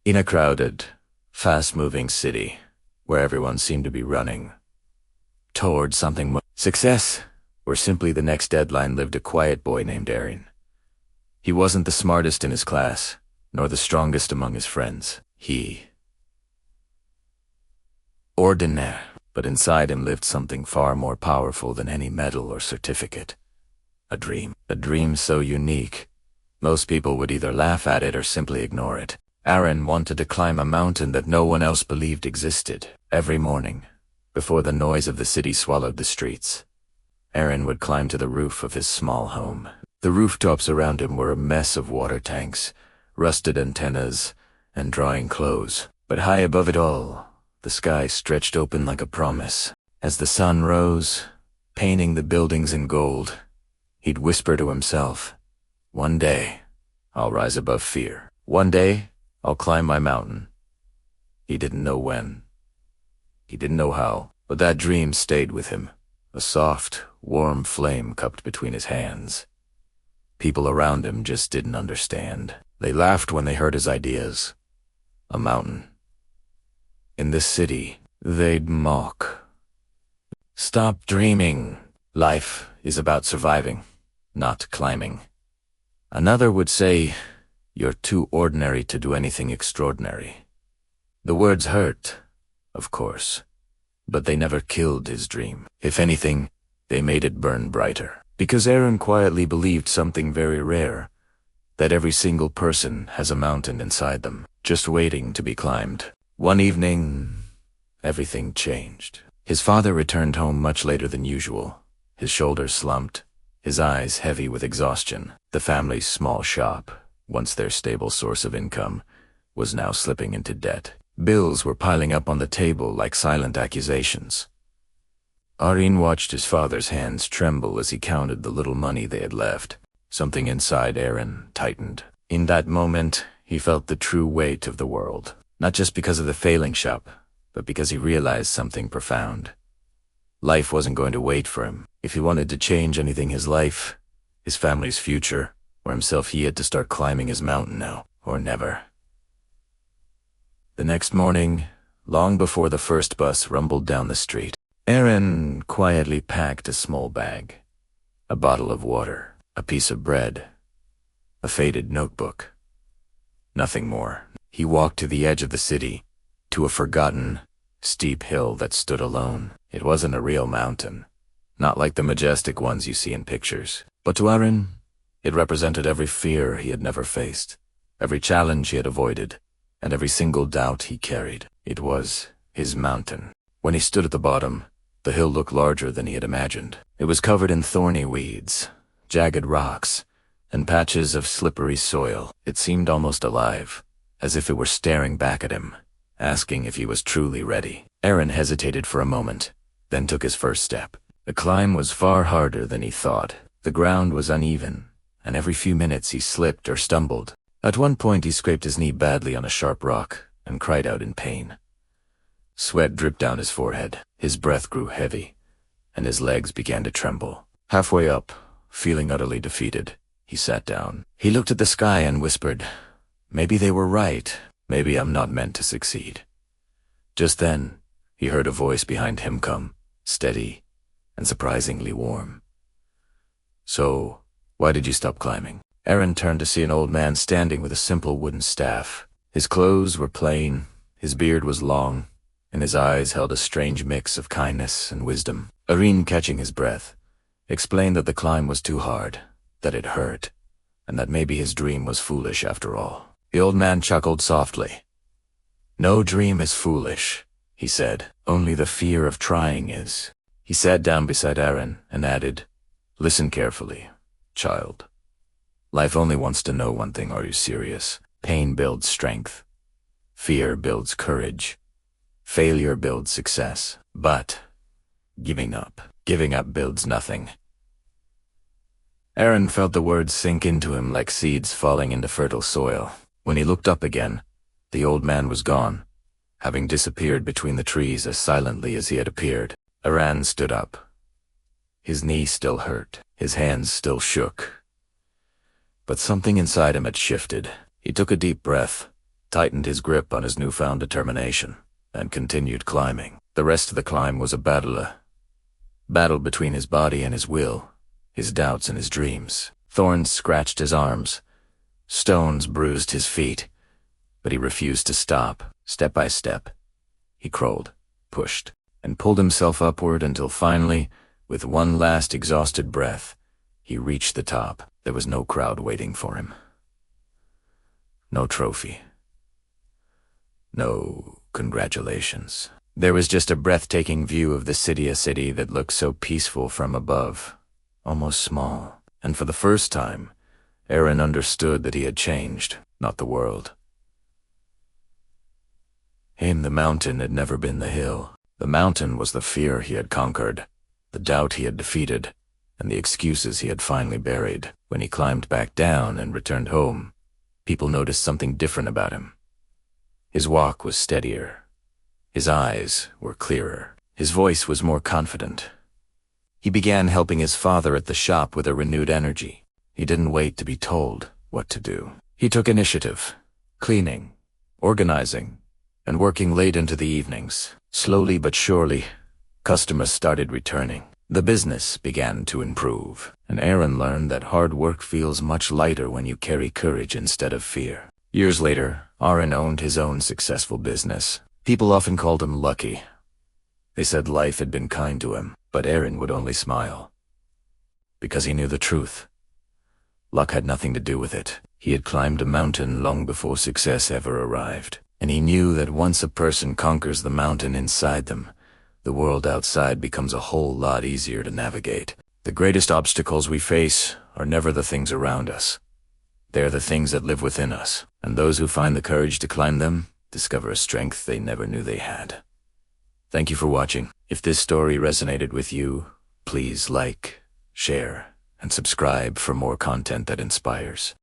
In a crowded, fast-moving city, where everyone seemed to be running toward something more success, or simply the next deadline, lived a quiet boy named Aarin. He wasn't the smartest in his class, nor the strongest among his friends. He ordinaire, but inside him lived something far more powerful than any medal or certificate. A dream. A dream so unique, most people would either laugh at it or simply ignore it. Aarin wanted to climb a mountain that no one else believed existed. Every morning, before the noise of the city swallowed the streets, Aarin would climb to the roof of his small home. The rooftops around him were a mess of water tanks, rusted antennas, and drying clothes. But high above it all, the sky stretched open like a promise. As the sun rose, painting the buildings in gold, he'd whisper to himself, "One day, I'll rise above fear. One day, I'll climb my mountain." He didn't know when. He didn't know how, but that dream stayed with him, a soft, warm flame cupped between his hands. People around him just didn't understand. They laughed when they heard his ideas. A mountain. In this city, they'd mock. "Stop dreaming. Life is about surviving, not climbing." Another would say, "You're too ordinary to do anything extraordinary." The words hurt, of course, but they never killed his dream. If anything, they made it burn brighter. Because Aarin quietly believed something very rare, that every single person has a mountain inside them, just waiting to be climbed. One evening, everything changed. His father returned home much later than usual, his shoulders slumped, his eyes heavy with exhaustion. The family's small shop, once their stable source of income, was now slipping into debt. Bills were piling up on the table like silent accusations. Aarin watched his father's hands tremble as he counted the little money they had left. Something inside Aarin tightened. In that moment, he felt the true weight of the world. Not just because of the failing shop, but because he realized something profound. Life wasn't going to wait for him. If he wanted to change anything, his life, his family's future, or himself, he had to start climbing his mountain now, or never. The next morning, long before the first bus rumbled down the street, Aarin quietly packed a small bag, a bottle of water, a piece of bread, a faded notebook. Nothing more. He walked to the edge of the city, to a forgotten, steep hill that stood alone. It wasn't a real mountain, not like the majestic ones you see in pictures. But to Aarin, it represented every fear he had never faced, every challenge he had avoided, and every single doubt he carried. It was his mountain. When he stood at the bottom, the hill looked larger than he had imagined. It was covered in thorny weeds, jagged rocks, and patches of slippery soil. It seemed almost alive, as if it were staring back at him, asking if he was truly ready. Aarin hesitated for a moment, then took his first step. The climb was far harder than he thought. The ground was uneven, and every few minutes he slipped or stumbled. At one point he scraped his knee badly on a sharp rock and cried out in pain. Sweat dripped down his forehead, his breath grew heavy, and his legs began to tremble. Halfway up, feeling utterly defeated, he sat down. He looked at the sky and whispered, "Maybe they were right. Maybe I'm not meant to succeed." Just then, he heard a voice behind him come, steady and surprisingly warm. "So, why did you stop climbing?" Aarin turned to see an old man standing with a simple wooden staff. His clothes were plain, his beard was long, and his eyes held a strange mix of kindness and wisdom. Aarin, catching his breath, explained that the climb was too hard, that it hurt, and that maybe his dream was foolish after all. The old man chuckled softly. "No dream is foolish," he said. "Only the fear of trying is." He sat down beside Aarin and added, "Listen carefully, child. Life only wants to know one thing: are you serious? Pain builds strength. Fear builds courage. Failure builds success. But giving up builds nothing." Aarin felt the words sink into him like seeds falling into fertile soil. When he looked up again, the old man was gone, having disappeared between the trees as silently as he had appeared. Aarin stood up. His knee still hurt, his hands still shook. But something inside him had shifted. He took a deep breath, tightened his grip on his newfound determination, and continued climbing. The rest of the climb was a battle between his body and his will, his doubts and his dreams. Thorns scratched his arms, stones bruised his feet, but he refused to stop. Step by step, he crawled, pushed, and pulled himself upward until finally, with one last exhausted breath, he reached the top. There was no crowd waiting for him. No trophy. No congratulations. There was just a breathtaking view of the city, a city that looked so peaceful from above, almost small. And for the first time, Aarin understood that he had changed, not the world. Him, the mountain had never been the hill. The mountain was the fear he had conquered, the doubt he had defeated, and the excuses he had finally buried. When he climbed back down and returned home, people noticed something different about him. His walk was steadier. His eyes were clearer. His voice was more confident. He began helping his father at the shop with a renewed energy. He didn't wait to be told what to do. He took initiative, cleaning, organizing, and working late into the evenings. Slowly but surely, customers started returning. The business began to improve, and Aarin learned that hard work feels much lighter when you carry courage instead of fear. Years later, Aarin owned his own successful business. People often called him lucky. They said life had been kind to him, but Aarin would only smile. Because he knew the truth. Luck had nothing to do with it. He had climbed a mountain long before success ever arrived. And he knew that once a person conquers the mountain inside them, the world outside becomes a whole lot easier to navigate. The greatest obstacles we face are never the things around us. They are the things that live within us, and those who find the courage to climb them discover a strength they never knew they had. Thank you for watching. If this story resonated with you, please like, share, and subscribe for more content that inspires.